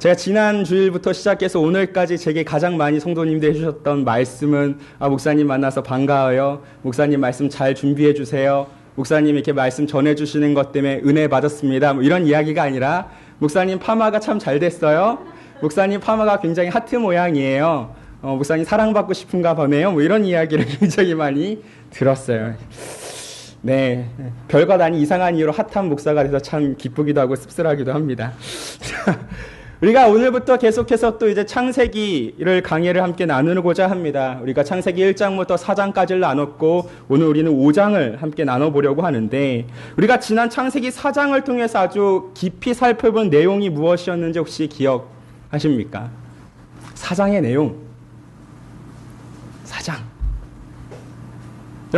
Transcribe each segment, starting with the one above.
제가 지난 주일부터 시작해서 오늘까지 제게 가장 많이 성도님들이 해주셨던 말씀은 목사님 만나서 반가워요. 목사님 말씀 잘 준비해 주세요. 목사님 이렇게 말씀 전해주시는 것 때문에 은혜 받았습니다. 뭐 이런 이야기가 아니라 목사님 파마가 참 잘 됐어요. 목사님 파마가 굉장히 하트 모양이에요. 목사님 사랑받고 싶은가 보네요. 뭐 이런 이야기를 굉장히 많이 들었어요. 네, 별것 아닌 이상한 이유로 핫한 목사가 돼서 참 기쁘기도 하고 씁쓸하기도 합니다. 우리가 오늘부터 계속해서 또 이제 창세기를 강의를 함께 나누고자 합니다. 우리가 창세기 1장부터 4장까지를 나눴고 오늘 우리는 5장을 함께 나눠보려고 하는데, 우리가 지난 창세기 4장을 통해서 아주 깊이 살펴본 내용이 무엇이었는지 혹시 기억하십니까? 4장의 내용. 4장.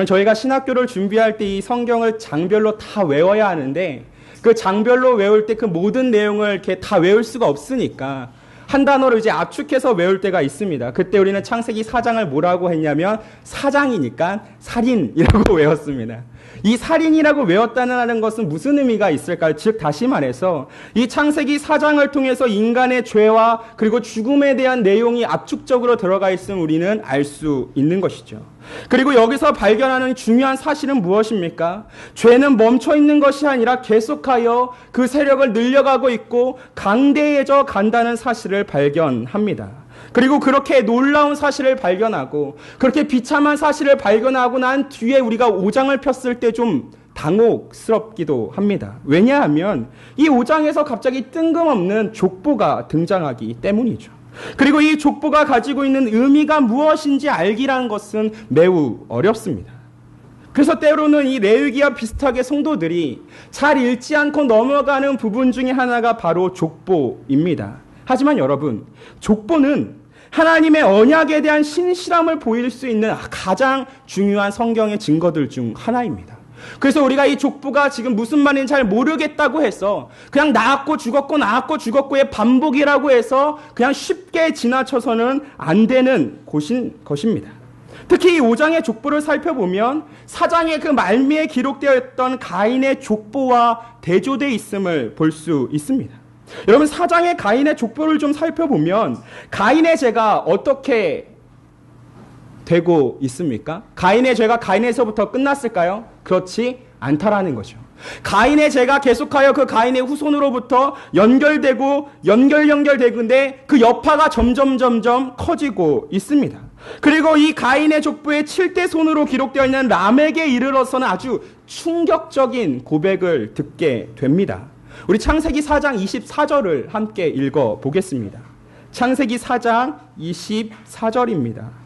저희가 신학교를 준비할 때 이 성경을 장별로 다 외워야 하는데, 그 장별로 외울 때 그 모든 내용을 이렇게 다 외울 수가 없으니까 한 단어로 이제 압축해서 외울 때가 있습니다. 그때 우리는 창세기 4장을 뭐라고 했냐면 4장이니까 살인이라고 외웠습니다. 이 살인이라고 외웠다는 것은 무슨 의미가 있을까요? 즉 다시 말해서 이 창세기 4장을 통해서 인간의 죄와 그리고 죽음에 대한 내용이 압축적으로 들어가 있음을 우리는 알 수 있는 것이죠. 그리고 여기서 발견하는 중요한 사실은 무엇입니까? 죄는 멈춰 있는 것이 아니라 계속하여 그 세력을 늘려가고 있고 강대해져 간다는 사실을 발견합니다. 그리고 그렇게 놀라운 사실을 발견하고 그렇게 비참한 사실을 발견하고 난 뒤에 우리가 5장을 폈을 때 좀 당혹스럽기도 합니다. 왜냐하면 이 5장에서 갑자기 뜬금없는 족보가 등장하기 때문이죠. 그리고 이 족보가 가지고 있는 의미가 무엇인지 알기라는 것은 매우 어렵습니다. 그래서 때로는 이 레위기와 비슷하게 성도들이 잘 읽지 않고 넘어가는 부분 중에 하나가 바로 족보입니다. 하지만 여러분, 족보는 하나님의 언약에 대한 신실함을 보일 수 있는 가장 중요한 성경의 증거들 중 하나입니다. 그래서 우리가 이 족보가 지금 무슨 말인지 잘 모르겠다고 해서 그냥 낳았고 죽었고의 반복이라고 해서 그냥 쉽게 지나쳐서는 안 되는 것입니다. 특히 이 5장의 족보를 살펴보면 4장의 그 말미에 기록되어 있던 가인의 족보와 대조되어 있음을 볼 수 있습니다. 여러분, 4장의 가인의 족보를 좀 살펴보면 가인의 죄가 어떻게 되고 있습니까? 가인의 죄가 가인에서부터 끝났을까요? 그렇지 않다라는 거죠. 가인의 죄가 계속하여 그 가인의 후손으로부터 연결되는데 그 여파가 점점 커지고 있습니다. 그리고 이 가인의 족보의 7대 손으로 기록되어 있는 람에게 이르러서는 아주 충격적인 고백을 듣게 됩니다. 우리 창세기 4장 24절을 함께 읽어보겠습니다. 창세기 4장 24절입니다.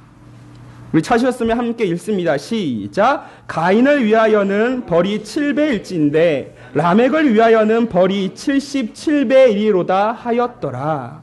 우리 찾으셨으면 함께 읽습니다. 시작. 가인을 위하여는 벌이 7배일진데 라멕을 위하여는 벌이 77배이리로다 하였더라.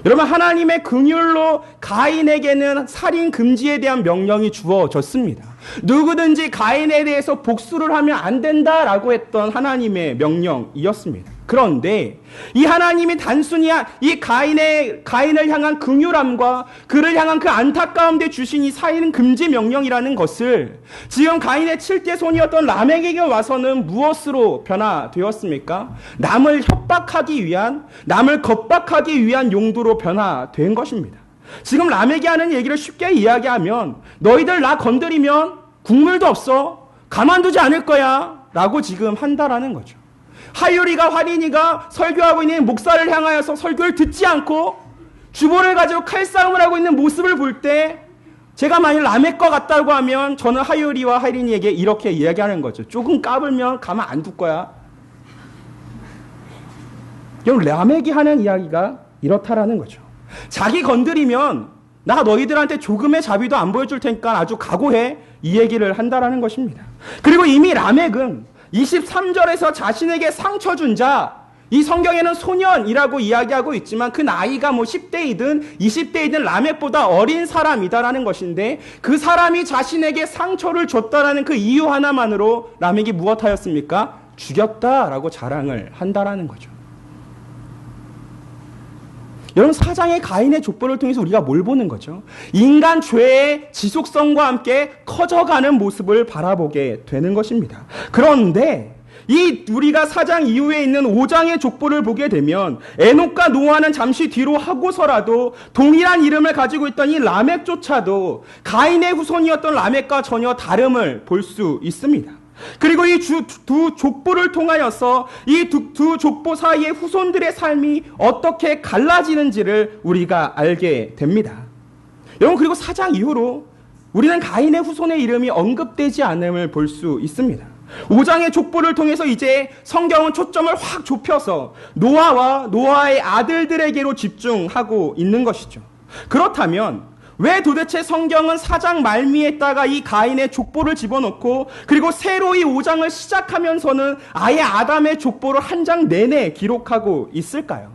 여러분, 하나님의 긍휼로 가인에게는 살인 금지에 대한 명령이 주어졌습니다. 누구든지 가인에 대해서 복수를 하면 안 된다라고 했던 하나님의 명령이었습니다. 그런데 이 하나님이 단순히 이 가인을 향한 긍휼함과 그를 향한 그 안타까움에 주신 이 살인 금지 명령이라는 것을 지금 가인의 7대 손이었던 람에게게 와서는 무엇으로 변화되었습니까? 남을 협박하기 위한, 남을 겁박하기 위한 용도로 변화된 것입니다. 지금 람에게 하는 얘기를 쉽게 이야기하면 너희들 나 건드리면 국물도 없어, 가만두지 않을 거야 라고 지금 한다라는 거죠. 하율이가 화린이가 설교하고 있는 목사를 향하여서 설교를 듣지 않고 주보를 가지고 칼싸움을 하고 있는 모습을 볼 때 제가 만약 라멕 것 같다고 하면 저는 하율이와 화린이에게 이렇게 이야기하는 거죠. 조금 까불면 가만 안 둘 거야. 여러분, 라멕이 하는 이야기가 이렇다라는 거죠. 자기 건드리면 나 너희들한테 조금의 자비도 안 보여줄 테니까 아주 각오해, 이 얘기를 한다라는 것입니다. 그리고 이미 라멕은 23절에서 자신에게 상처 준 자, 이 성경에는 소년이라고 이야기하고 있지만 그 나이가 10대이든 20대이든 라멕보다 어린 사람이다라는 것인데, 그 사람이 자신에게 상처를 줬다라는 그 이유 하나만으로 라멕이 무엇하였습니까? 죽였다라고 자랑을 한다라는 거죠. 여러분, 4장의 가인의 족보를 통해서 우리가 뭘 보는 거죠? 인간 죄의 지속성과 함께 커져가는 모습을 바라보게 되는 것입니다. 그런데 이 우리가 4장 이후에 있는 5장의 족보를 보게 되면 에녹과 노아는 잠시 뒤로 하고서라도 동일한 이름을 가지고 있던 이 라멕조차도 가인의 후손이었던 라멕과 전혀 다름을 볼 수 있습니다. 그리고 이 두 족보를 통하여서 이 두 족보 사이의 후손들의 삶이 어떻게 갈라지는지를 우리가 알게 됩니다. 여러분, 그리고 4장 이후로 우리는 가인의 후손의 이름이 언급되지 않음을 볼 수 있습니다. 5장의 족보를 통해서 이제 성경은 초점을 확 좁혀서 노아와 노아의 아들들에게로 집중하고 있는 것이죠. 그렇다면 왜 도대체 성경은 4장 말미에다가 이 가인의 족보를 집어넣고 그리고 새로 이 5장을 시작하면서는 아예 아담의 족보를 한 장 내내 기록하고 있을까요?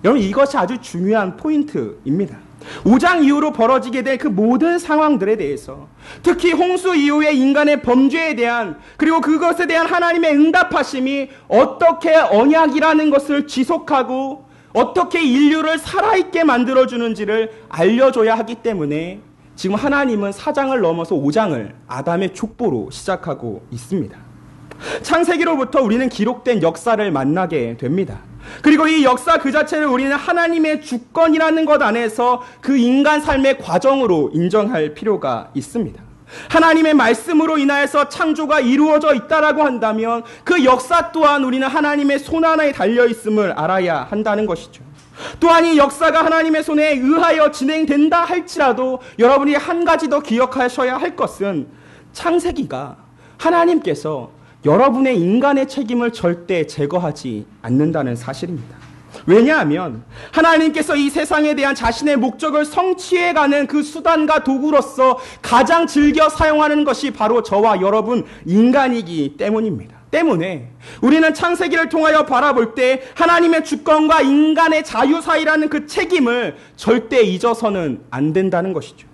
여러분, 이것이 아주 중요한 포인트입니다. 5장 이후로 벌어지게 될 그 모든 상황들에 대해서, 특히 홍수 이후의 인간의 범죄에 대한, 그리고 그것에 대한 하나님의 응답하심이 어떻게 언약이라는 것을 지속하고 어떻게 인류를 살아있게 만들어주는지를 알려줘야 하기 때문에 지금 하나님은 4장을 넘어서 5장을 아담의 족보로 시작하고 있습니다. 창세기로부터 우리는 기록된 역사를 만나게 됩니다. 그리고 이 역사 그 자체를 우리는 하나님의 주권이라는 것 안에서 그 인간 삶의 과정으로 인정할 필요가 있습니다. 하나님의 말씀으로 인하여서 창조가 이루어져 있다라고 한다면 그 역사 또한 우리는 하나님의 손 안에 달려있음을 알아야 한다는 것이죠. 또한 이 역사가 하나님의 손에 의하여 진행된다 할지라도 여러분이 한 가지 더 기억하셔야 할 것은 창세기가 하나님께서 여러분의 인간의 책임을 절대 제거하지 않는다는 사실입니다. 왜냐하면 하나님께서 이 세상에 대한 자신의 목적을 성취해가는 그 수단과 도구로서 가장 즐겨 사용하는 것이 바로 저와 여러분 인간이기 때문입니다. 때문에 우리는 창세기를 통하여 바라볼 때 하나님의 주권과 인간의 자유 사이라는 그 책임을 절대 잊어서는 안 된다는 것이죠.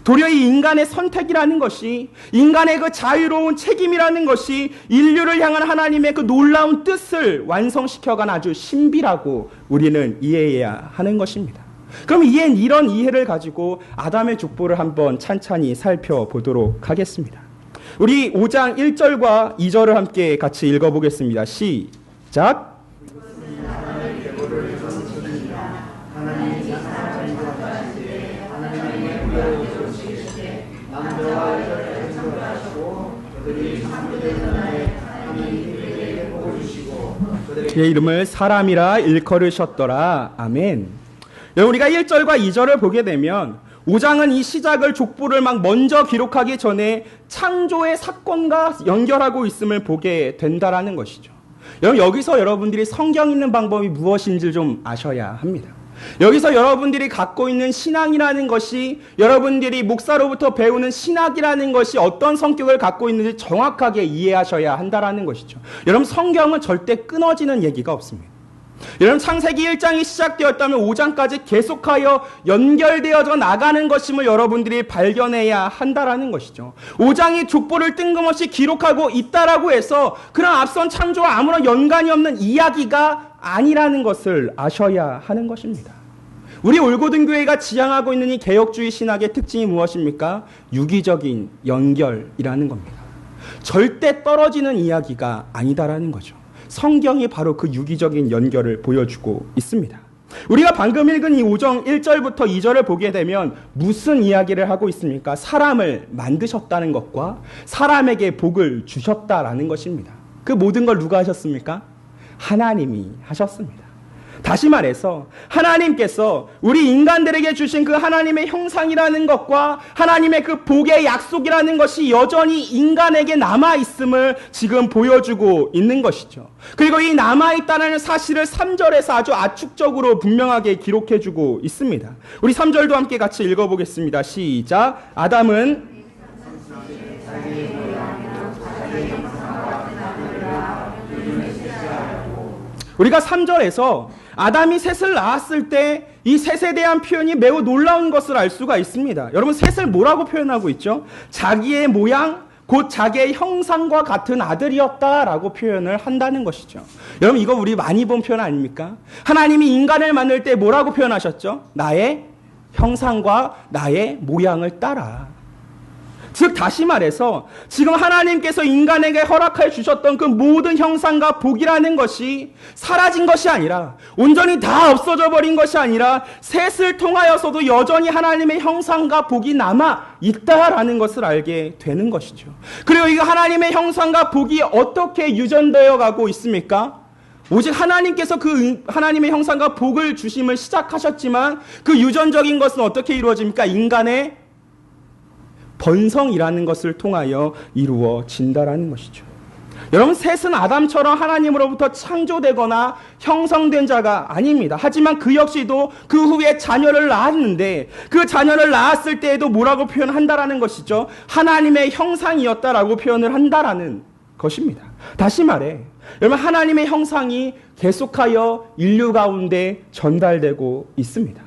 도리어 이 인간의 선택이라는 것이, 인간의 그 자유로운 책임이라는 것이 인류를 향한 하나님의 그 놀라운 뜻을 완성시켜간 아주 신비라고 우리는 이해해야 하는 것입니다. 그럼 이런 이해를 가지고 아담의 족보를 한번 찬찬히 살펴보도록 하겠습니다. 우리 5장 1절과 2절을 함께 같이 읽어보겠습니다. 시작! 그의 이름을 사람이라 일컬으셨더라. 아멘. 우리가 1절과 2절을 보게 되면 5장은 이 시작을 족보를 막 먼저 기록하기 전에 창조의 사건과 연결하고 있음을 보게 된다라는 것이죠. 여기서 여러분들이 성경 읽는 방법이 무엇인지 좀 아셔야 합니다. 여기서 여러분들이 갖고 있는 신앙이라는 것이, 여러분들이 목사로부터 배우는 신학이라는 것이 어떤 성격을 갖고 있는지 정확하게 이해하셔야 한다라는 것이죠. 여러분, 성경은 절대 끊어지는 얘기가 없습니다. 여러분, 창세기 1장이 시작되었다면 5장까지 계속하여 연결되어져 나가는 것임을 여러분들이 발견해야 한다라는 것이죠. 5장이 족보를 뜬금없이 기록하고 있다라고 해서 그런 앞선 창조와 아무런 연관이 없는 이야기가 아니라는 것을 아셔야 하는 것입니다. 우리 올고든 교회가 지향하고 있는 이 개혁주의 신학의 특징이 무엇입니까? 유기적인 연결이라는 겁니다. 절대 떨어지는 이야기가 아니다라는 거죠. 성경이 바로 그 유기적인 연결을 보여주고 있습니다. 우리가 방금 읽은 이 5장 1절부터 2절을 보게 되면 무슨 이야기를 하고 있습니까? 사람을 만드셨다는 것과 사람에게 복을 주셨다라는 것입니다. 그 모든 걸 누가 하셨습니까? 하나님이 하셨습니다. 다시 말해서 하나님께서 우리 인간들에게 주신 그 하나님의 형상이라는 것과 하나님의 그 복의 약속이라는 것이 여전히 인간에게 남아있음을 지금 보여주고 있는 것이죠. 그리고 이 남아있다는 사실을 3절에서 아주 압축적으로 분명하게 기록해주고 있습니다. 우리 3절도 함께 같이 읽어보겠습니다. 시작! 아담은 우리가 3절에서 아담이 셋을 낳았을 때 이 셋에 대한 표현이 매우 놀라운 것을 알 수가 있습니다. 여러분, 셋을 뭐라고 표현하고 있죠? 자기의 모양, 곧 자기의 형상과 같은 아들이었다라고 표현을 한다는 것이죠. 여러분, 이거 우리 많이 본 표현 아닙니까? 하나님이 인간을 만들 때 뭐라고 표현하셨죠? 나의 형상과 나의 모양을 따라. 즉 다시 말해서 지금 하나님께서 인간에게 허락해 주셨던 그 모든 형상과 복이라는 것이 사라진 것이 아니라, 온전히 다 없어져 버린 것이 아니라 셋을 통하여서도 여전히 하나님의 형상과 복이 남아 있다라는 것을 알게 되는 것이죠. 그리고 이 하나님의 형상과 복이 어떻게 유전되어 가고 있습니까? 오직 하나님께서 그 하나님의 형상과 복을 주심을 시작하셨지만 그 유전적인 것은 어떻게 이루어집니까? 인간의 번성이라는 것을 통하여 이루어진다라는 것이죠. 여러분, 셋은 아담처럼 하나님으로부터 창조되거나 형성된 자가 아닙니다. 하지만 그 역시도 그 후에 자녀를 낳았는데 그 자녀를 낳았을 때에도 뭐라고 표현한다라는 것이죠? 하나님의 형상이었다라고 표현을 한다라는 것입니다. 다시 말해, 여러분, 하나님의 형상이 계속하여 인류 가운데 전달되고 있습니다.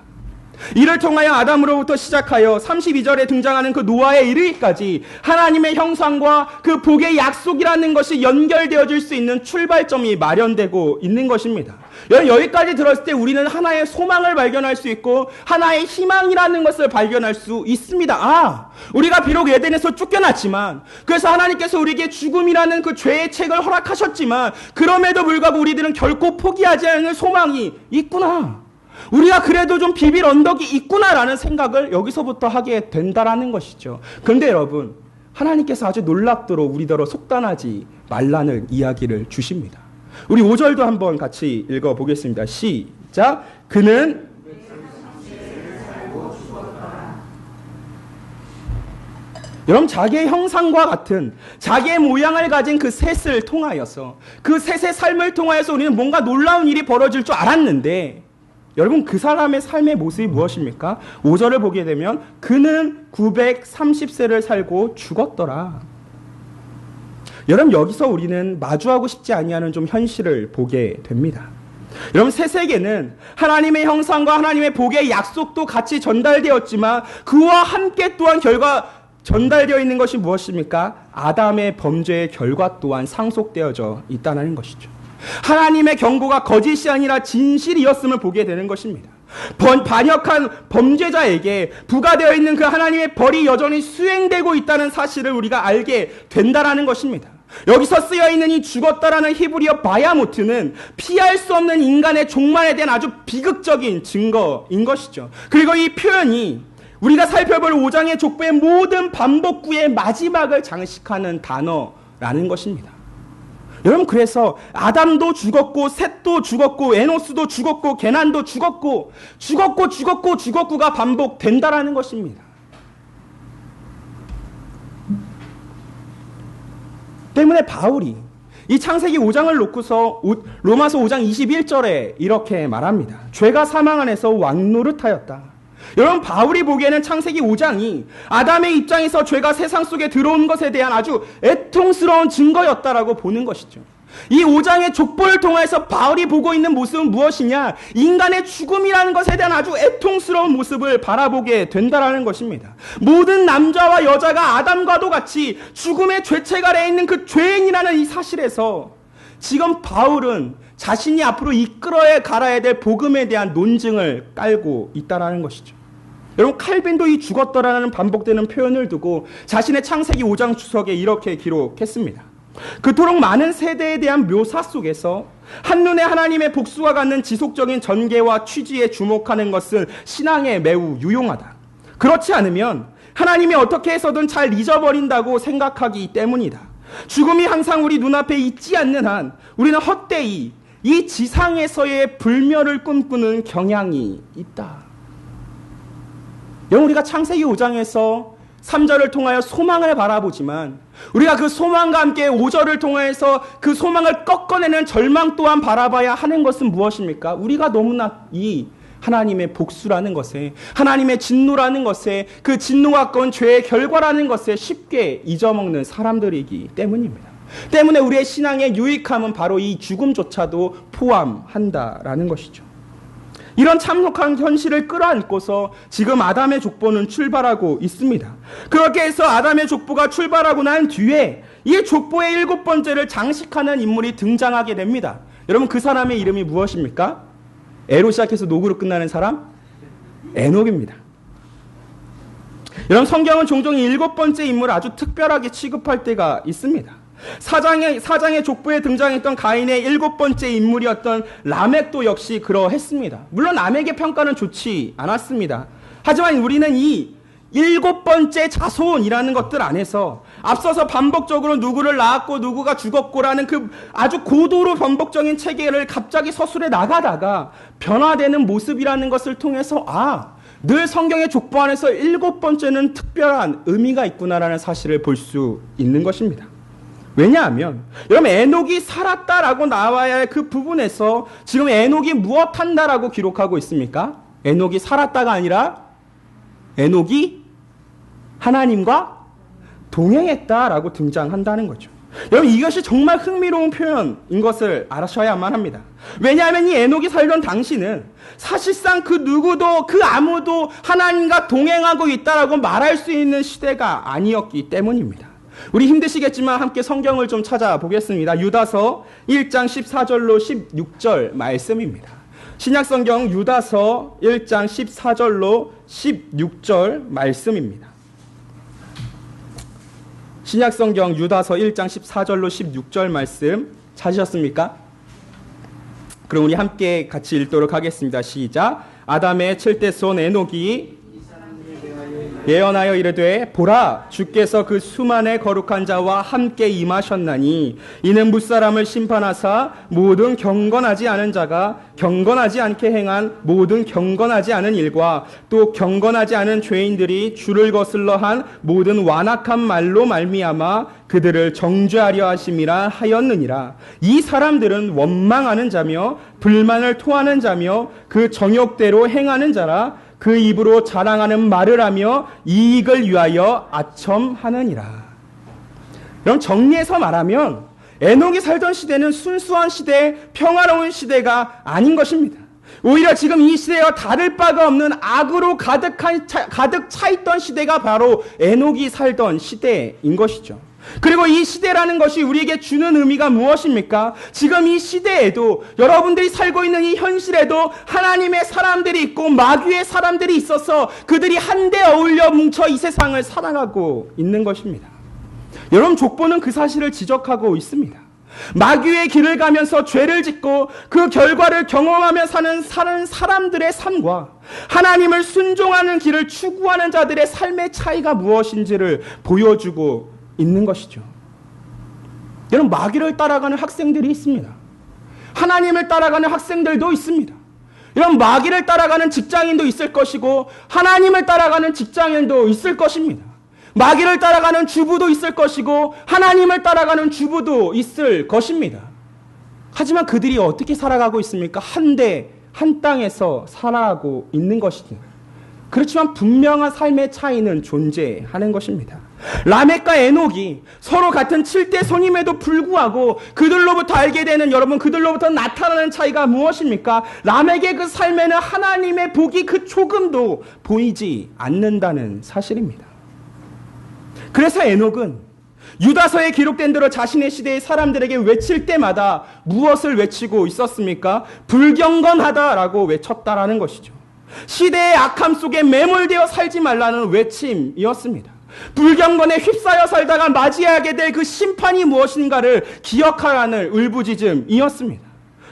이를 통하여 아담으로부터 시작하여 32절에 등장하는 그 노아에 이르기까지 하나님의 형상과 그 복의 약속이라는 것이 연결되어질 수 있는 출발점이 마련되고 있는 것입니다. 여기까지 들었을 때 우리는 하나의 소망을 발견할 수 있고 하나의 희망이라는 것을 발견할 수 있습니다. 우리가 비록 에덴에서 쫓겨났지만, 그래서 하나님께서 우리에게 죽음이라는 그 죄의 책을 허락하셨지만, 그럼에도 불구하고 우리들은 결코 포기하지 않는 소망이 있구나. 우리가 그래도 좀 비빌 언덕이 있구나라는 생각을 여기서부터 하게 된다라는 것이죠. 그런데 여러분, 하나님께서 아주 놀랍도록 우리더러 속단하지 말라는 이야기를 주십니다. 우리 5절도 한번 같이 읽어보겠습니다. 시작. 그는 여러분, 자기의 형상과 같은 자기의 모양을 가진 그 셋을 통하여서, 그 셋의 삶을 통하여서 우리는 뭔가 놀라운 일이 벌어질 줄 알았는데, 여러분, 그 사람의 삶의 모습이 무엇입니까? 5절을 보게 되면 그는 930세를 살고 죽었더라. 여러분, 여기서 우리는 마주하고 싶지 아니하는 좀 현실을 보게 됩니다. 여러분, 셋에게는 하나님의 형상과 하나님의 복의 약속도 같이 전달되었지만 그와 함께 또한 전달되어 있는 것이 무엇입니까? 아담의 범죄의 결과 또한 상속되어져 있다는 것이죠. 하나님의 경고가 거짓이 아니라 진실이었음을 보게 되는 것입니다. 반역한 범죄자에게 부과되어 있는 그 하나님의 벌이 여전히 수행되고 있다는 사실을 우리가 알게 된다라는 것입니다. 여기서 쓰여있는 이 죽었다라는 히브리어 바야모트는 피할 수 없는 인간의 종말에 대한 아주 비극적인 증거인 것이죠. 그리고 이 표현이 우리가 살펴볼 5장의 족보의 모든 반복구의 마지막을 장식하는 단어라는 것입니다. 여러분, 그래서 아담도 죽었고 셋도 죽었고 에노스도 죽었고 게난도 죽었고가 반복된다라는 것입니다. 때문에 바울이 이 창세기 5장을 놓고서 로마서 5장 21절에 이렇게 말합니다. 죄가 사망 안에서 왕노릇하였다. 여러분, 바울이 보기에는 창세기 5장이 아담의 입장에서 죄가 세상 속에 들어온 것에 대한 아주 애통스러운 증거였다라고 보는 것이죠. 이 5장의 족보를 통해서 바울이 보고 있는 모습은 무엇이냐? 인간의 죽음이라는 것에 대한 아주 애통스러운 모습을 바라보게 된다라는 것입니다. 모든 남자와 여자가 아담과도 같이 죽음의 죄책 아래에 있는 그 죄인이라는 이 사실에서 지금 바울은 자신이 앞으로 이끌어야 갈아야 될 복음에 대한 논증을 깔고 있다라는 것이죠. 여러분, 칼빈도 이 죽었더라는 반복되는 표현을 두고 자신의 창세기 5장 주석에 이렇게 기록했습니다. 그토록 많은 세대에 대한 묘사 속에서 한눈에 하나님의 복수와 같는 지속적인 전개와 취지에 주목하는 것은 신앙에 매우 유용하다. 그렇지 않으면 하나님이 어떻게 해서든 잘 잊어버린다고 생각하기 때문이다. 죽음이 항상 우리 눈앞에 있지 않는 한 우리는 헛되이 이 지상에서의 불멸을 꿈꾸는 경향이 있다. 우리가 창세기 5장에서 3절을 통하여 소망을 바라보지만 우리가 그 소망과 함께 5절을 통해서 그 소망을 꺾어내는 절망 또한 바라봐야 하는 것은 무엇입니까? 우리가 너무나 이 하나님의 복수라는 것에, 하나님의 진노라는 것에, 그 진노가 가까운 죄의 결과라는 것에 쉽게 잊어먹는 사람들이기 때문입니다. 때문에 우리의 신앙의 유익함은 바로 이 죽음조차도 포함한다라는 것이죠. 이런 참혹한 현실을 끌어안고서 지금 아담의 족보는 출발하고 있습니다. 그렇게 해서 아담의 족보가 출발하고 난 뒤에 이 족보의 7번째를 장식하는 인물이 등장하게 됩니다. 여러분, 그 사람의 이름이 무엇입니까? 에로 시작해서 녹으로 끝나는 사람? 에녹입니다. 여러분, 성경은 종종 7번째 인물을 아주 특별하게 취급할 때가 있습니다. 사장의 족보에 등장했던 가인의 7번째 인물이었던 라멕도 역시 그러했습니다. 물론 라멕의 평가는 좋지 않았습니다. 하지만 우리는 이 7번째 자손이라는 것들 안에서 앞서서 반복적으로 누구를 낳았고 누구가 죽었고라는 그 아주 고도로 반복적인 체계를 갑자기 서술해 나가다가 변화되는 모습이라는 것을 통해서 늘 성경의 족보 안에서 7번째는 특별한 의미가 있구나라는 사실을 볼 수 있는 것입니다. 왜냐하면 여러분, 에녹이 살았다라고 나와야 할 그 부분에서 지금 에녹이 무엇 한다라고 기록하고 있습니까? 에녹이 살았다가 아니라 에녹이 하나님과 동행했다라고 등장한다는 거죠. 여러분, 이것이 정말 흥미로운 표현인 것을 알아셔야만 합니다. 왜냐하면 이 에녹이 살던 당시는 사실상 그 누구도 그 아무도 하나님과 동행하고 있다라고 말할 수 있는 시대가 아니었기 때문입니다. 우리 힘드시겠지만 함께 성경을 좀 찾아보겠습니다. 유다서 1장 14절로 16절 말씀입니다. 신약성경 유다서 1장 14절로 16절 말씀입니다. 신약성경 유다서 1장 14절로 16절 말씀 찾으셨습니까? 그럼 우리 함께 같이 읽도록 하겠습니다. 시작. 아담의 7대 손 에녹이 예언하여 이르되 보라, 주께서 그 수만의 거룩한 자와 함께 임하셨나니 이는 무사람을 심판하사 모든 경건하지 않은 자가 경건하지 않게 행한 모든 경건하지 않은 일과 또 경건하지 않은 죄인들이 주를 거슬러 한 모든 완악한 말로 말미암아 그들을 정죄하려 하심이라 하였느니라. 이 사람들은 원망하는 자며 불만을 토하는 자며 그 정욕대로 행하는 자라. 그 입으로 자랑하는 말을 하며 이익을 위하여 아첨하느니라. 그럼 정리해서 말하면 에녹이 살던 시대는 순수한 시대, 평화로운 시대가 아닌 것입니다. 오히려 지금 이 시대와 다를 바가 없는 악으로 가득 차 있던 시대가 바로 에녹이 살던 시대인 것이죠. 그리고 이 시대라는 것이 우리에게 주는 의미가 무엇입니까? 지금 이 시대에도, 여러분들이 살고 있는 이 현실에도 하나님의 사람들이 있고 마귀의 사람들이 있어서 그들이 한데 어울려 뭉쳐 이 세상을 살아가고 있는 것입니다. 여러분, 족보는 그 사실을 지적하고 있습니다. 마귀의 길을 가면서 죄를 짓고 그 결과를 경험하며 사는 사람들의 삶과 하나님을 순종하는 길을 추구하는 자들의 삶의 차이가 무엇인지를 보여주고 있는 것이죠. 여러분, 마귀를 따라가는 학생들이 있습니다. 하나님을 따라가는 학생들도 있습니다. 여러분, 마귀를 따라가는 직장인도 있을 것이고 하나님을 따라가는 직장인도 있을 것입니다. 마귀를 따라가는 주부도 있을 것이고 하나님을 따라가는 주부도 있을 것입니다. 하지만 그들이 어떻게 살아가고 있습니까? 한 땅에서 살아가고 있는 것이죠. 그렇지만 분명한 삶의 차이는 존재하는 것입니다. 라멕과 에녹이 서로 같은 7대 손임에도 불구하고 그들로부터 알게 되는, 여러분, 그들로부터 나타나는 차이가 무엇입니까? 라멕의 그 삶에는 하나님의 복이 그 조금도 보이지 않는다는 사실입니다. 그래서 에녹은 유다서에 기록된 대로 자신의 시대의 사람들에게 외칠 때마다 무엇을 외치고 있었습니까? 불경건하다라고 외쳤다라는 것이죠. 시대의 악함 속에 매몰되어 살지 말라는 외침이었습니다. 불경건에 휩싸여 살다가 맞이하게 될 그 심판이 무엇인가를 기억하라는 울부짖음이었습니다.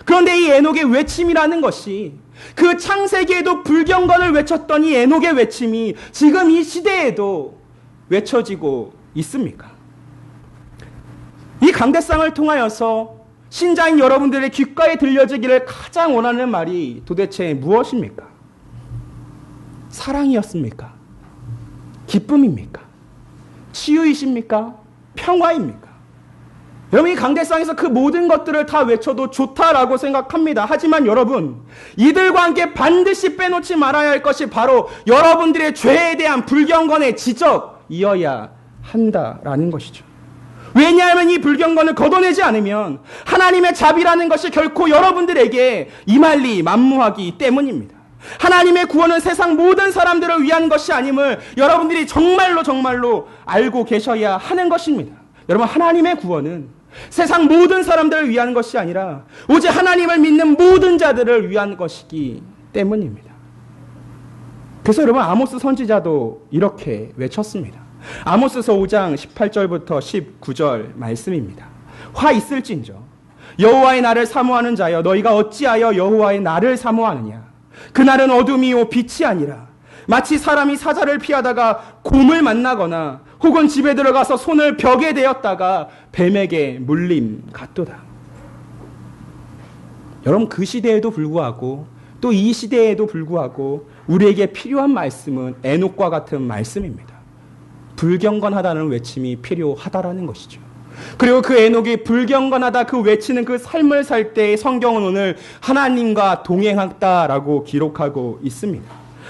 그런데 이 에녹의 외침이라는 것이 그 창세기에도 불경건을 외쳤던 이 에녹의 외침이 지금 이 시대에도 외쳐지고 있습니까? 이 강대상을 통하여서 신자인 여러분들의 귓가에 들려지기를 가장 원하는 말이 도대체 무엇입니까? 사랑이었습니까? 기쁨입니까? 치유이십니까? 평화입니까? 여러분, 이 강대상에서 그 모든 것들을 다 외쳐도 좋다라고 생각합니다. 하지만 여러분, 이들과 함께 반드시 빼놓지 말아야 할 것이 바로 여러분들의 죄에 대한 불경건의 지적이어야 한다라는 것이죠. 왜냐하면 이 불경건을 걷어내지 않으면 하나님의 자비라는 것이 결코 여러분들에게 임할 리 만무하기 때문입니다. 하나님의 구원은 세상 모든 사람들을 위한 것이 아님을 여러분들이 정말로 알고 계셔야 하는 것입니다. 여러분, 하나님의 구원은 세상 모든 사람들을 위한 것이 아니라 오직 하나님을 믿는 모든 자들을 위한 것이기 때문입니다. 그래서 여러분 아모스 선지자도 이렇게 외쳤습니다. 아모스서 5장 18절부터 19절 말씀입니다. 화 있을진저 여호와의 날을 사모하는 자여 너희가 어찌하여 여호와의 날을 사모하느냐. 그날은 어둠이요 빛이 아니라 마치 사람이 사자를 피하다가 곰을 만나거나 혹은 집에 들어가서 손을 벽에 대었다가 뱀에게 물림 같도다. 여러분 그 시대에도 불구하고 또 이 시대에도 불구하고 우리에게 필요한 말씀은 에녹과 같은 말씀입니다. 불경건하다는 외침이 필요하다라는 것이죠. 그리고 그 에녹이 불경건하다 그 외치는 그 삶을 살 때 성경은 오늘 하나님과 동행했다라고 기록하고 있습니다.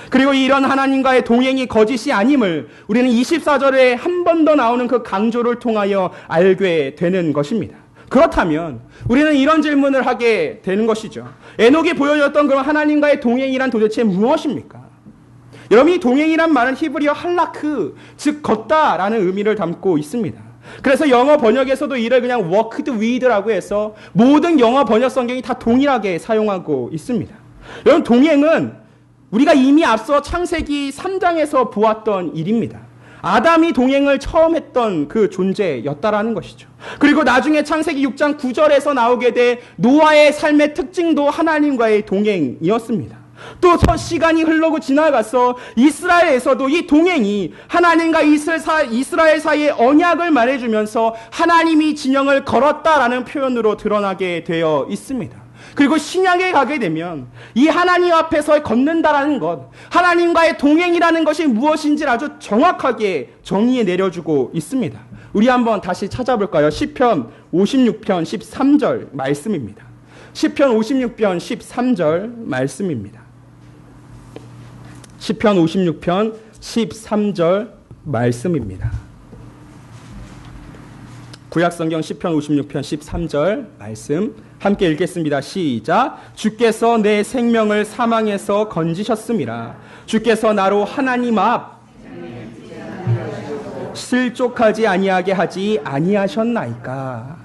그리고 이런 하나님과의 동행이 거짓이 아님을 우리는 24절에 한 번 더 나오는 그 강조를 통하여 알게 되는 것입니다. 그렇다면 우리는 이런 질문을 하게 되는 것이죠. 에녹이 보여줬던 그런 하나님과의 동행이란 도대체 무엇입니까? 여러분 이 동행이란 말은 히브리어 할라크, 즉 걷다라는 의미를 담고 있습니다. 그래서 영어 번역에서도 이를 그냥 walked with라고 해서 모든 영어 번역 성경이 다 동일하게 사용하고 있습니다. 여러분 동행은 우리가 이미 앞서 창세기 3장에서 보았던 일입니다. 아담이 동행을 처음 했던 그 존재였다라는 것이죠. 그리고 나중에 창세기 6장 9절에서 나오게 돼 노아의 삶의 특징도 하나님과의 동행이었습니다. 또 시간이 흘러고 지나가서 이스라엘에서도 이 동행이 하나님과 이스라엘 사이의 언약을 말해주면서 하나님이 진영을 걸었다라는 표현으로 드러나게 되어 있습니다. 그리고 신약에 가게 되면 이 하나님 앞에서 걷는다라는 것, 하나님과의 동행이라는 것이 무엇인지를 아주 정확하게 정의해 내려주고 있습니다. 우리 한번 다시 찾아볼까요? 시편 56편 13절 말씀입니다. 시편 56편 13절 말씀입니다. 시편 56편 13절 말씀입니다. 구약성경 시편 56편 13절 말씀 함께 읽겠습니다. 시작. 주께서 내 생명을 사망에서 건지셨음이라. 주께서 나로 하나님 앞 실족하지 아니하게 하지 아니하셨나이까.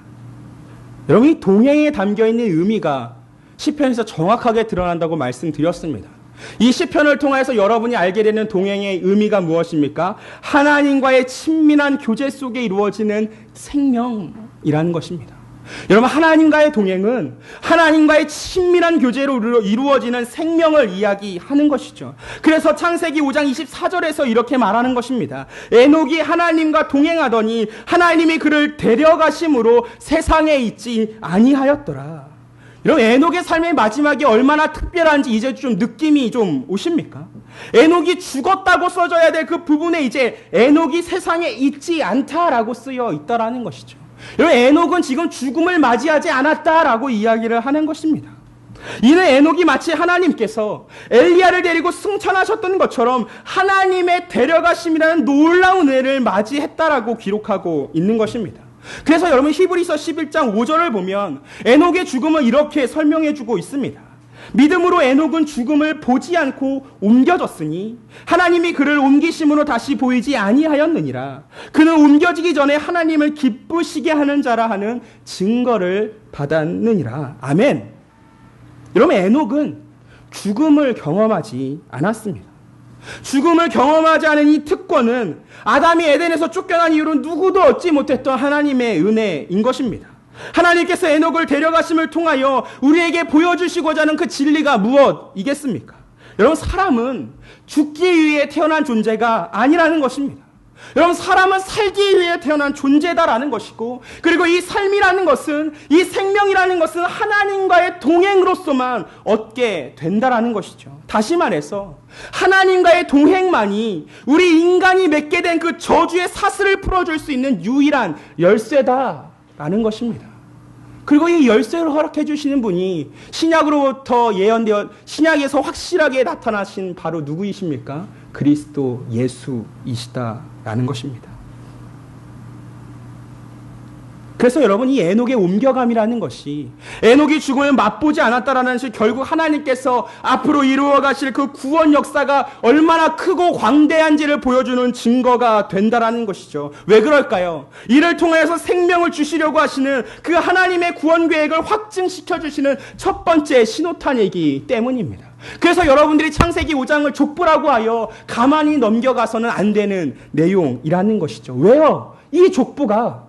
여러분 이 동행에 담겨있는 의미가 시편에서 정확하게 드러난다고 말씀드렸습니다. 이 시편을 통해서 여러분이 알게 되는 동행의 의미가 무엇입니까? 하나님과의 친밀한 교제 속에 이루어지는 생명이라는 것입니다. 여러분 하나님과의 동행은 하나님과의 친밀한 교제로 이루어지는 생명을 이야기하는 것이죠. 그래서 창세기 5장 24절에서 이렇게 말하는 것입니다. 에녹이 하나님과 동행하더니 하나님이 그를 데려가심으로 세상에 있지 아니하였더라. 여러분 에녹의 삶의 마지막이 얼마나 특별한지 이제 좀 느낌이 좀 오십니까? 에녹이 죽었다고 써져야 될 그 부분에 이제 에녹이 세상에 있지 않다라고 쓰여 있다라는 것이죠. 여러분 에녹은 지금 죽음을 맞이하지 않았다라고 이야기를 하는 것입니다. 이는 에녹이 마치 하나님께서 엘리야를 데리고 승천하셨던 것처럼 하나님의 데려가심이라는 놀라운 은혜를 맞이했다라고 기록하고 있는 것입니다. 그래서 여러분 히브리서 11장 5절을 보면 에녹의 죽음을 이렇게 설명해주고 있습니다. 믿음으로 에녹은 죽음을 보지 않고 옮겨졌으니 하나님이 그를 옮기심으로 다시 보이지 아니하였느니라. 그는 옮겨지기 전에 하나님을 기쁘시게 하는 자라 하는 증거를 받았느니라. 아멘. 여러분 에녹은 죽음을 경험하지 않았습니다. 죽음을 경험하지 않은 이 특권은 아담이 에덴에서 쫓겨난 이후로 누구도 얻지 못했던 하나님의 은혜인 것입니다. 하나님께서 에녹을 데려가심을 통하여 우리에게 보여주시고자 하는 그 진리가 무엇이겠습니까? 여러분 사람은 죽기 위해 태어난 존재가 아니라는 것입니다. 여러분 사람은 살기 위해 태어난 존재다라는 것이고 그리고 이 삶이라는 것은 이 생명이라는 것은 하나님과의 동행으로서만 얻게 된다라는 것이죠. 다시 말해서 하나님과의 동행만이 우리 인간이 맺게 된 그 저주의 사슬을 풀어줄 수 있는 유일한 열쇠다라는 것입니다. 그리고 이 열쇠를 허락해 주시는 분이 신약으로부터 예언되어 신약에서 확실하게 나타나신 바로 누구이십니까? 그리스도 예수이시다라는 것입니다. 그래서 여러분 이 에녹의 옮겨감이라는 것이 에녹이 죽음을 맛보지 않았다라는 것이 결국 하나님께서 앞으로 이루어 가실 그 구원 역사가 얼마나 크고 광대한지를 보여주는 증거가 된다라는 것이죠. 왜 그럴까요? 이를 통해서 생명을 주시려고 하시는 그 하나님의 구원 계획을 확증시켜 주시는 첫 번째 신호탄이기 때문입니다. 그래서 여러분들이 창세기 5장을 족보라고 하여 가만히 넘겨가서는 안 되는 내용이라는 것이죠. 왜요? 이 족보가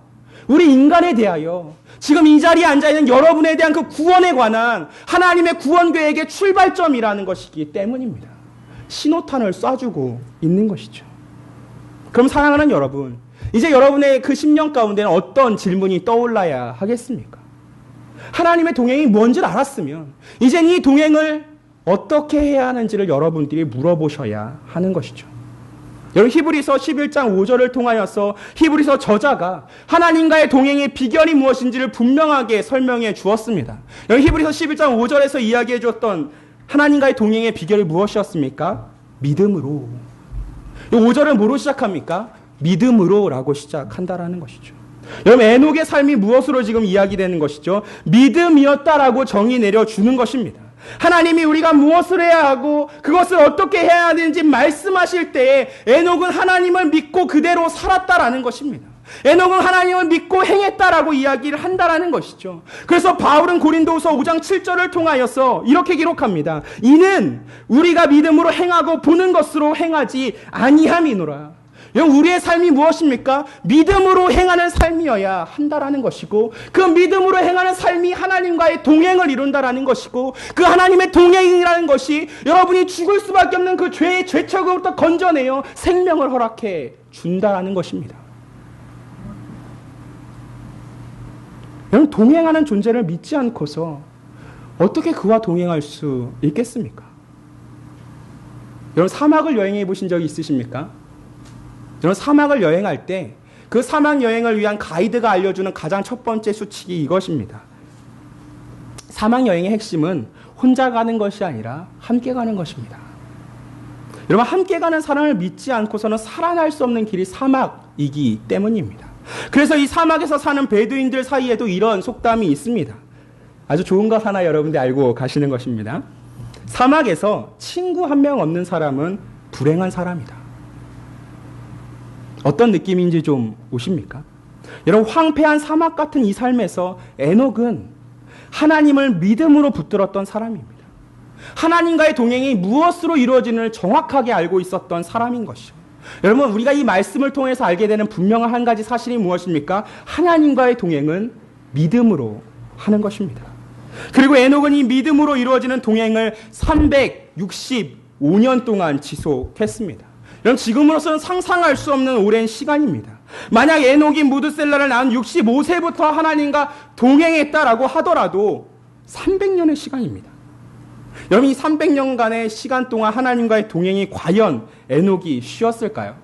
우리 인간에 대하여 지금 이 자리에 앉아있는 여러분에 대한 그 구원에 관한 하나님의 구원 계획의 출발점이라는 것이기 때문입니다. 신호탄을 쏴주고 있는 것이죠. 그럼 사랑하는 여러분, 이제 여러분의 그 심령 가운데는 어떤 질문이 떠올라야 하겠습니까? 하나님의 동행이 뭔지를 알았으면 이젠 이 동행을 어떻게 해야 하는지를 여러분들이 물어보셔야 하는 것이죠. 여러분, 히브리서 11장 5절을 통하여서 히브리서 저자가 하나님과의 동행의 비결이 무엇인지를 분명하게 설명해 주었습니다. 여러분, 히브리서 11장 5절에서 이야기해 주었던 하나님과의 동행의 비결이 무엇이었습니까? 믿음으로. 이 5절은 뭐로 시작합니까? 믿음으로라고 시작한다라는 것이죠. 여러분, 에녹의 삶이 무엇으로 지금 이야기되는 것이죠? 믿음이었다라고 정의 내려주는 것입니다. 하나님이 우리가 무엇을 해야 하고 그것을 어떻게 해야 하는지 말씀하실 때에 에녹은 하나님을 믿고 그대로 살았다라는 것입니다. 에녹은 하나님을 믿고 행했다라고 이야기를 한다라는 것이죠. 그래서 바울은 고린도후서 5장 7절을 통하여서 이렇게 기록합니다. 이는 우리가 믿음으로 행하고 보는 것으로 행하지 아니함이노라. 우리의 삶이 무엇입니까? 믿음으로 행하는 삶이어야 한다라는 것이고, 그 믿음으로 행하는 삶이 하나님과의 동행을 이룬다라는 것이고, 그 하나님의 동행이라는 것이 여러분이 죽을 수밖에 없는 그 죄의 죄척으로부터 건져내어 생명을 허락해 준다라는 것입니다. 여러분, 동행하는 존재를 믿지 않고서 어떻게 그와 동행할 수 있겠습니까? 여러분, 사막을 여행해 보신 적이 있으십니까? 여러분, 사막을 여행할 때 그 사막 여행을 위한 가이드가 알려주는 가장 첫 번째 수칙이 이것입니다. 사막 여행의 핵심은 혼자 가는 것이 아니라 함께 가는 것입니다. 여러분, 함께 가는 사람을 믿지 않고서는 살아날 수 없는 길이 사막이기 때문입니다. 그래서 이 사막에서 사는 베두인들 사이에도 이런 속담이 있습니다. 아주 좋은 것 하나 여러분들 알고 가시는 것입니다. 사막에서 친구 한 명 없는 사람은 불행한 사람이다. 어떤 느낌인지 좀 오십니까? 여러분, 황폐한 사막 같은 이 삶에서 에녹은 하나님을 믿음으로 붙들었던 사람입니다. 하나님과의 동행이 무엇으로 이루어지는지를 정확하게 알고 있었던 사람인 것이죠. 여러분, 우리가 이 말씀을 통해서 알게 되는 분명한 한 가지 사실이 무엇입니까? 하나님과의 동행은 믿음으로 하는 것입니다. 그리고 에녹은 이 믿음으로 이루어지는 동행을 365년 동안 지속했습니다. 여러분, 지금으로서는 상상할 수 없는 오랜 시간입니다. 만약 에녹이 무드셀라를 낳은 65세부터 하나님과 동행했다라고 하더라도 300년의 시간입니다. 여러분, 이 300년간의 시간 동안 하나님과의 동행이 과연 에녹이 쉬었을까요?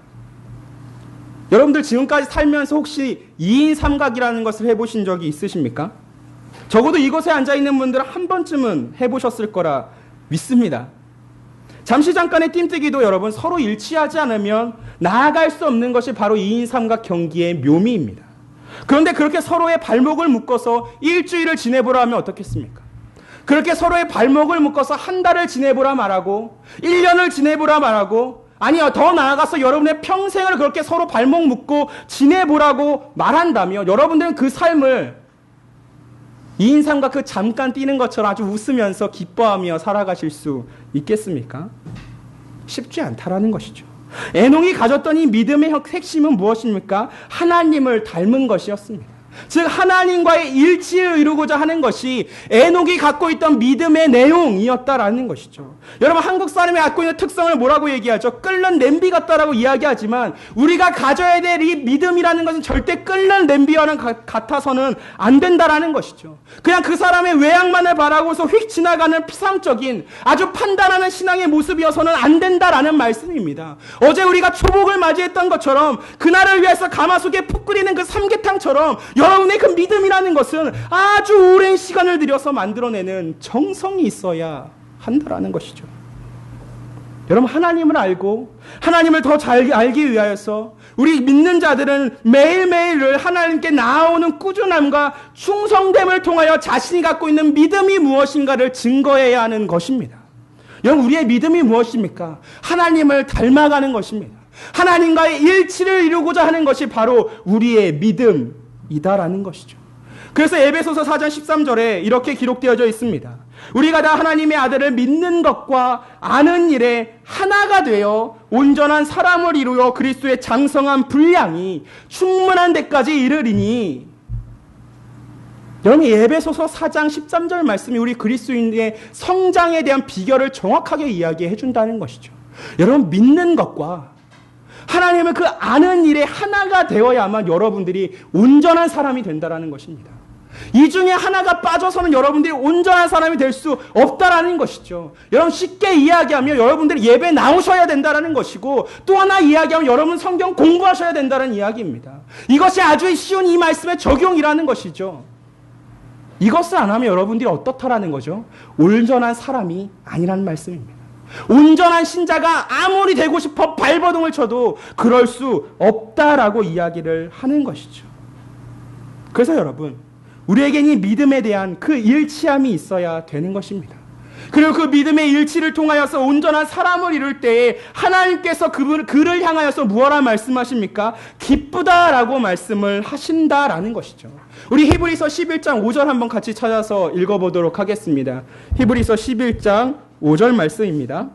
여러분들 지금까지 살면서 혹시 2인 삼각이라는 것을 해보신 적이 있으십니까? 적어도 이곳에 앉아있는 분들은 한 번쯤은 해보셨을 거라 믿습니다. 잠시 잠깐의 띵뜨기도 여러분 서로 일치하지 않으면 나아갈 수 없는 것이 바로 2인 삼각 경기의 묘미입니다. 그런데 그렇게 서로의 발목을 묶어서 일주일을 지내보라 하면 어떻겠습니까? 그렇게 서로의 발목을 묶어서 한 달을 지내보라 말하고 1년을 지내보라 말하고, 아니요, 더 나아가서 여러분의 평생을 그렇게 서로 발목 묶고 지내보라고 말한다면 여러분들은 그 삶을 2인 삼각 그 잠깐 뛰는 것처럼 아주 웃으면서 기뻐하며 살아가실 수 있겠습니까? 쉽지 않다라는 것이죠. 에녹이 가졌던 이 믿음의 핵심은 무엇입니까? 하나님을 닮은 것이었습니다. 즉 하나님과의 일치를 이루고자 하는 것이 에녹이 갖고 있던 믿음의 내용이었다라는 것이죠. 여러분, 한국 사람이 갖고 있는 특성을 뭐라고 얘기하죠? 끓는 냄비 같다라고 이야기하지만 우리가 가져야 될 이 믿음이라는 것은 절대 끓는 냄비와는 같아서는 안 된다라는 것이죠. 그냥 그 사람의 외양만을 바라고서 휙 지나가는 피상적인 아주 판단하는 신앙의 모습이어서는 안 된다라는 말씀입니다. 어제 우리가 초복을 맞이했던 것처럼 그날을 위해서 가마솥에 푹 끓이는 그 삼계탕처럼 여러분의 그 믿음이라는 것은 아주 오랜 시간을 들여서 만들어내는 정성이 있어야 한다라는 것이죠. 여러분, 하나님을 알고 하나님을 더 잘 알기 위하여서 우리 믿는 자들은 매일매일을 하나님께 나아오는 꾸준함과 충성됨을 통하여 자신이 갖고 있는 믿음이 무엇인가를 증거해야 하는 것입니다. 여러분, 우리의 믿음이 무엇입니까? 하나님을 닮아가는 것입니다. 하나님과의 일치를 이루고자 하는 것이 바로 우리의 믿음이다라는 것이죠. 그래서 에베소서 4장 13절에 이렇게 기록되어져 있습니다. 우리가 다 하나님의 아들을 믿는 것과 아는 일에 하나가 되어 온전한 사람을 이루어 그리스도의 장성한 분량이 충분한 데까지 이르리니. 여러분, 에베소서 4장 13절 말씀이 우리 그리스도인의 성장에 대한 비결을 정확하게 이야기해 준다는 것이죠. 여러분, 믿는 것과 하나님을 그 아는 일에 하나가 되어야만 여러분들이 온전한 사람이 된다는 것입니다. 이 중에 하나가 빠져서는 여러분들이 온전한 사람이 될 수 없다라는 것이죠. 여러분, 쉽게 이야기하면 여러분들이 예배 나오셔야 된다는 것이고, 또 하나 이야기하면 여러분 성경 공부하셔야 된다는 이야기입니다. 이것이 아주 쉬운 이 말씀의 적용이라는 것이죠. 이것을 안 하면 여러분들이 어떻다라는 거죠? 온전한 사람이 아니라는 말씀입니다. 온전한 신자가 아무리 되고 싶어 발버둥을 쳐도 그럴 수 없다라고 이야기를 하는 것이죠. 그래서 여러분, 우리에겐 이 믿음에 대한 그 일치함이 있어야 되는 것입니다. 그리고 그 믿음의 일치를 통하여서 온전한 사람을 이룰 때에 하나님께서 그를 향하여서 무엇라 말씀하십니까? 기쁘다라고 말씀을 하신다라는 것이죠. 우리 히브리서 11장 5절 한번 같이 찾아서 읽어보도록 하겠습니다. 히브리서 11장 5절 말씀입니다.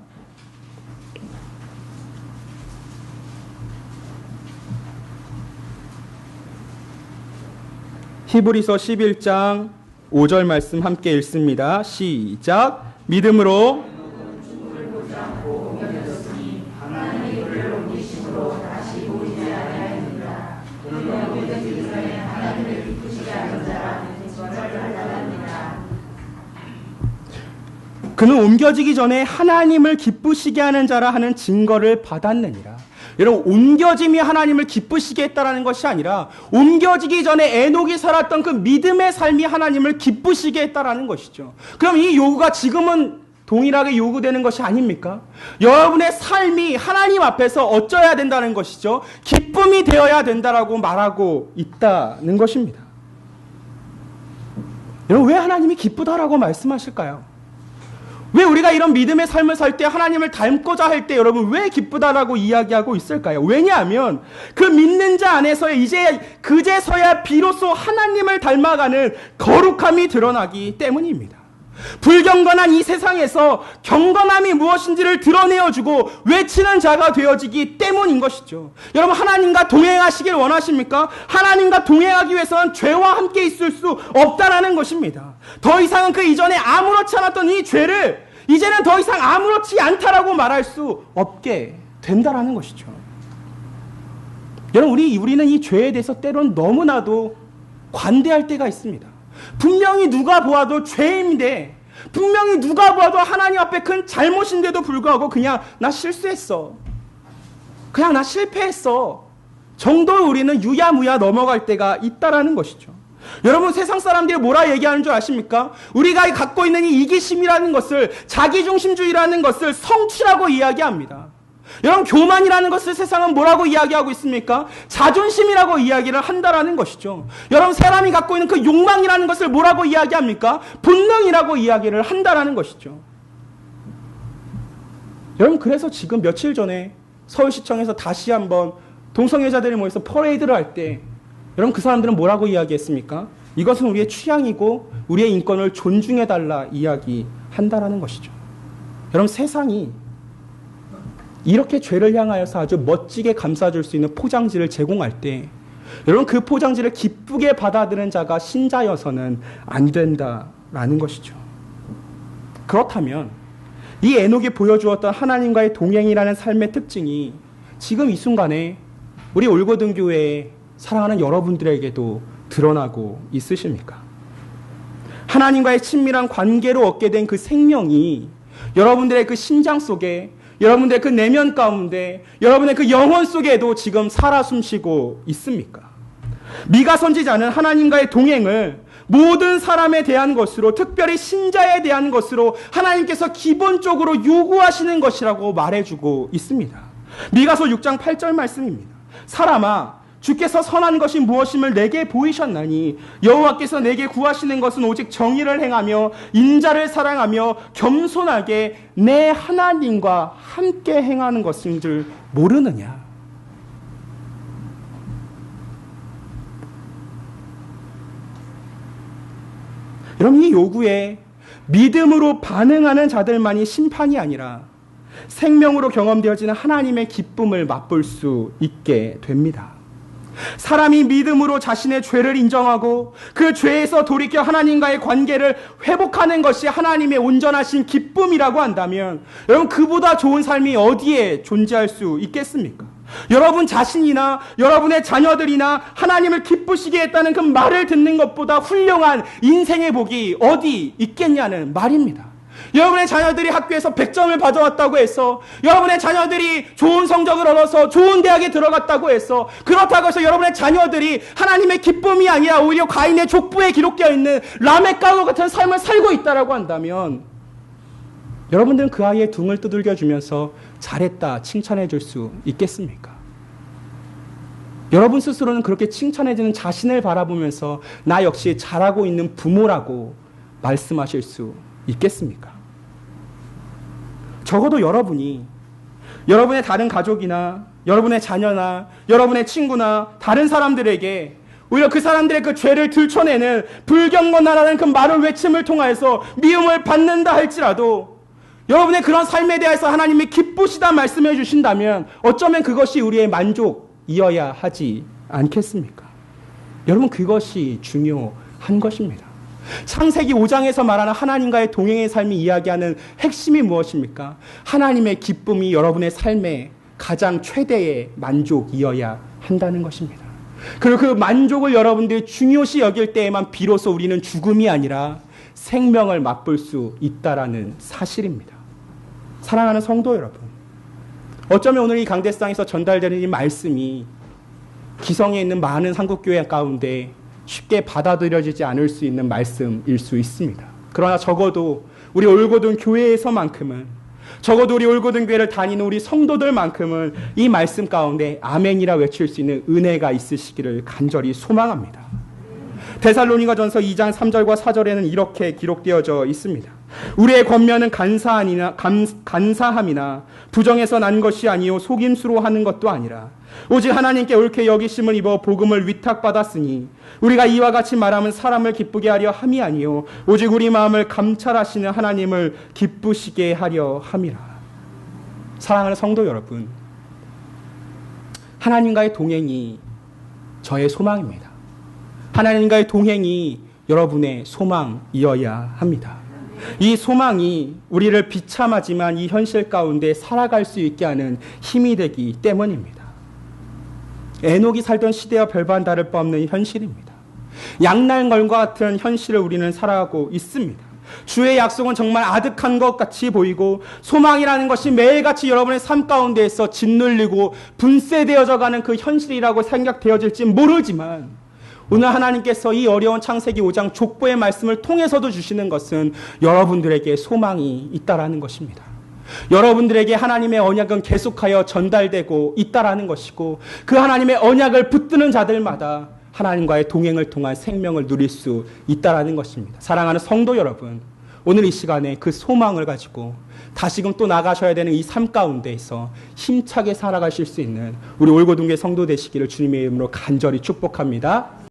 히브리서 11장 5절 말씀 함께 읽습니다. 시작. 믿음으로 그는 옮겨지기 전에 하나님을 기쁘시게 하는 자라 하는 증거를 받았느니라. 여러분, 옮겨짐이 하나님을 기쁘시게 했다라는 것이 아니라 옮겨지기 전에 에녹이 살았던 그 믿음의 삶이 하나님을 기쁘시게 했다라는 것이죠. 그럼 이 요구가 지금은 동일하게 요구되는 것이 아닙니까? 여러분의 삶이 하나님 앞에서 어쩌야 된다는 것이죠. 기쁨이 되어야 된다라고 말하고 있다는 것입니다. 여러분, 왜 하나님이 기쁘다라고 말씀하실까요? 왜 우리가 이런 믿음의 삶을 살 때 하나님을 닮고자 할 때 여러분 왜 기쁘다라고 이야기하고 있을까요? 왜냐하면 그 믿는 자 안에서 이제 그제서야 비로소 하나님을 닮아가는 거룩함이 드러나기 때문입니다. 불경건한 이 세상에서 경건함이 무엇인지를 드러내어주고 외치는 자가 되어지기 때문인 것이죠. 여러분, 하나님과 동행하시길 원하십니까? 하나님과 동행하기 위해서는 죄와 함께 있을 수 없다라는 것입니다. 더 이상은 그 이전에 아무렇지 않았던 이 죄를 이제는 더 이상 아무렇지 않다라고 말할 수 없게 된다라는 것이죠. 여러분, 우리는 이 죄에 대해서 때론 너무나도 관대할 때가 있습니다. 분명히 누가 보아도 죄인인데, 분명히 누가 보아도 하나님 앞에 큰 잘못인데도 불구하고 그냥 나 실수했어, 그냥 나 실패했어 정도로 우리는 유야무야 넘어갈 때가 있다라는 것이죠. 여러분, 세상 사람들이 뭐라 얘기하는 줄 아십니까? 우리가 갖고 있는 이 이기심이라는 것을, 자기중심주의라는 것을 성취라고 이야기합니다. 여러분, 교만이라는 것을 세상은 뭐라고 이야기하고 있습니까? 자존심이라고 이야기를 한다라는 것이죠. 여러분, 사람이 갖고 있는 그 욕망이라는 것을 뭐라고 이야기합니까? 본능이라고 이야기를 한다라는 것이죠. 여러분, 그래서 지금 며칠 전에 서울시청에서 다시 한번 동성애자들이 모여서 퍼레이드를 할 때 여러분, 그 사람들은 뭐라고 이야기했습니까? 이것은 우리의 취향이고 우리의 인권을 존중해달라 이야기한다라는 것이죠. 여러분, 세상이 이렇게 죄를 향하여서 아주 멋지게 감싸줄 수 있는 포장지를 제공할 때 여러분, 그 포장지를 기쁘게 받아들이는 자가 신자여서는 안 된다라는 것이죠. 그렇다면 이 에녹이 보여주었던 하나님과의 동행이라는 삶의 특징이 지금 이 순간에 우리 올고등 교회에 사랑하는 여러분들에게도 드러나고 있으십니까? 하나님과의 친밀한 관계로 얻게 된 그 생명이 여러분들의 그 심장 속에, 여러분들의 그 내면 가운데, 여러분의 그 영혼 속에도 지금 살아 숨쉬고 있습니까? 미가 선지자는 하나님과의 동행을 모든 사람에 대한 것으로, 특별히 신자에 대한 것으로 하나님께서 기본적으로 요구하시는 것이라고 말해주고 있습니다. 미가서 6장 8절 말씀입니다. 사람아, 주께서 선한 것이 무엇임을 내게 보이셨나니 여호와께서 내게 구하시는 것은 오직 정의를 행하며 인자를 사랑하며 겸손하게 내 하나님과 함께 행하는 것인 줄 모르느냐. 여러분, 이 요구에 믿음으로 반응하는 자들만이 심판이 아니라 생명으로 경험되어지는 하나님의 기쁨을 맛볼 수 있게 됩니다. 사람이 믿음으로 자신의 죄를 인정하고 그 죄에서 돌이켜 하나님과의 관계를 회복하는 것이 하나님의 온전하신 기쁨이라고 한다면 여러분, 그보다 좋은 삶이 어디에 존재할 수 있겠습니까? 여러분 자신이나 여러분의 자녀들이나 하나님을 기쁘시게 했다는 그 말을 듣는 것보다 훌륭한 인생의 복이 어디 있겠냐는 말입니다. 여러분의 자녀들이 학교에서 100점을 받아왔다고 해서, 여러분의 자녀들이 좋은 성적을 얻어서 좋은 대학에 들어갔다고 해서, 그렇다고 해서 여러분의 자녀들이 하나님의 기쁨이 아니라 오히려 가인의 족보에 기록되어 있는 라멕과 같은 삶을 살고 있다고 한다면 여러분들은 그 아이의 등을 두들겨 주면서 잘했다 칭찬해 줄 수 있겠습니까? 여러분 스스로는 그렇게 칭찬해주는 자신을 바라보면서 나 역시 잘하고 있는 부모라고 말씀하실 수 있겠습니까? 적어도 여러분이 여러분의 다른 가족이나 여러분의 자녀나 여러분의 친구나 다른 사람들에게 오히려 그 사람들의 그 죄를 들춰내는 불경건하라는 그 말을 외침을 통하여서 미움을 받는다 할지라도 여러분의 그런 삶에 대해서 하나님이 기쁘시다 말씀해 주신다면 어쩌면 그것이 우리의 만족이어야 하지 않겠습니까? 여러분, 그것이 중요한 것입니다. 창세기 5장에서 말하는 하나님과의 동행의 삶이 이야기하는 핵심이 무엇입니까? 하나님의 기쁨이 여러분의 삶의 가장 최대의 만족이어야 한다는 것입니다. 그리고 그 만족을 여러분들이 중요시 여길 때에만 비로소 우리는 죽음이 아니라 생명을 맛볼 수 있다라는 사실입니다. 사랑하는 성도 여러분, 어쩌면 오늘 이 강대상에서 전달되는 이 말씀이 기성에 있는 많은 한국교회 가운데 쉽게 받아들여지지 않을 수 있는 말씀일 수 있습니다. 그러나 적어도 우리 올고든 교회에서만큼은, 적어도 우리 올고든 교회를 다니는 우리 성도들만큼은 이 말씀 가운데 아멘이라 외칠 수 있는 은혜가 있으시기를 간절히 소망합니다. 데살로니가전서 2장 3절과 4절에는 이렇게 기록되어져 있습니다. 우리의 권면은 간사함이나 부정에서 난 것이 아니요 속임수로 하는 것도 아니라 오직 하나님께 옳게 여기심을 입어 복음을 위탁받았으니 우리가 이와 같이 말하면 사람을 기쁘게 하려 함이 아니요 오직 우리 마음을 감찰하시는 하나님을 기쁘시게 하려 함이라. 사랑하는 성도 여러분, 하나님과의 동행이 저의 소망입니다. 하나님과의 동행이 여러분의 소망이어야 합니다. 이 소망이 우리를 비참하지만 이 현실 가운데 살아갈 수 있게 하는 힘이 되기 때문입니다. 에녹이 살던 시대와 별반 다를 바 없는 현실입니다. 양날걸과 같은 현실을 우리는 살아가고 있습니다. 주의 약속은 정말 아득한 것 같이 보이고 소망이라는 것이 매일같이 여러분의 삶 가운데에서 짓눌리고 분쇄되어져 가는 그 현실이라고 생각되어질지 모르지만 오늘 하나님께서 이 어려운 창세기 5장 족보의 말씀을 통해서도 주시는 것은 여러분들에게 소망이 있다라는 것입니다. 여러분들에게 하나님의 언약은 계속하여 전달되고 있다라는 것이고 그 하나님의 언약을 붙드는 자들마다 하나님과의 동행을 통한 생명을 누릴 수 있다라는 것입니다. 사랑하는 성도 여러분, 오늘 이 시간에 그 소망을 가지고 다시금 또 나가셔야 되는 이 삶 가운데에서 힘차게 살아가실 수 있는 우리 올고등교회 성도 되시기를 주님의 이름으로 간절히 축복합니다.